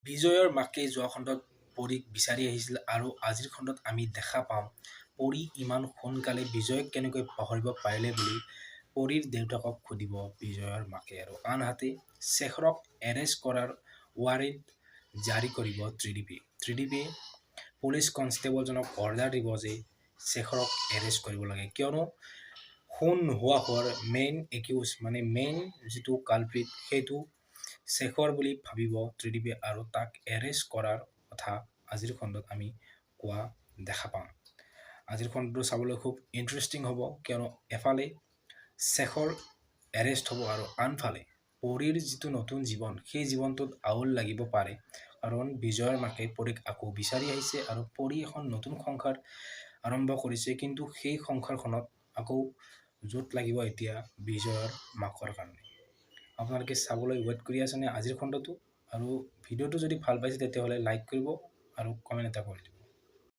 বিজয়ৰ মাকে যোৱা খণ্ডত পৰীক বিচাৰি আহিছিল আৰু আজিৰ খণ্ডত আমি দেখা পাম পৰী ইমান সোনকালে বিজয়ক কেনেকৈ পাহৰিব পাৰিলে বুলি পৰীৰ দেউতাকক সুধিব বিজয়ৰ মাকে আৰু আনহাতে শেখৰক এৰেষ্ট কৰাৰ ৱাৰেণ্ট জাৰি কৰিব ত্ৰিদীপে পুলিচ কনষ্টেবলজনক অৰ্ডাৰ দিব যে শেখৰক এৰেষ্ট কৰিব লাগে কিয়নো খুন নোহোৱা হোৱাৰ মেইন যিটো কালপ্ৰিট সেইটো শেখৰ বুলি ভাবিব ত্ৰিদীপে আৰু তাক এৰেষ্ট কৰাৰ কথা আজিৰ খণ্ডত আমি কোৱা দেখা পাম আজিৰ খণ্ডটো চাবলৈ খুব ইণ্টাৰেষ্টিং হ'ব কিয়নো এফালে শেখৰ এৰেষ্ট হ'ব আৰু আনফালে পৰীৰ যিটো নতুন জীৱন সেই জীৱনটোত আউল লাগিব পাৰে কাৰণ বিজয়ৰ মাকে পৰীক আকৌ বিচাৰি আহিছে আৰু পৰী এখন নতুন সংসাৰ আৰম্ভ কৰিছে কিন্তু সেই সংসাৰখনত আকৌ জোট লাগিব এতিয়া বিজয়ৰ মাকৰ কাৰণে আপোনালোকে চাবলৈ ৱেইট কৰি আছেনে আজিৰ খণ্ডটো আৰু ভিডিঅ'টো যদি ভাল পাইছে তেতিয়াহ'লে লাইক কৰিব আৰু কমেণ্ট এটা কৰি দিব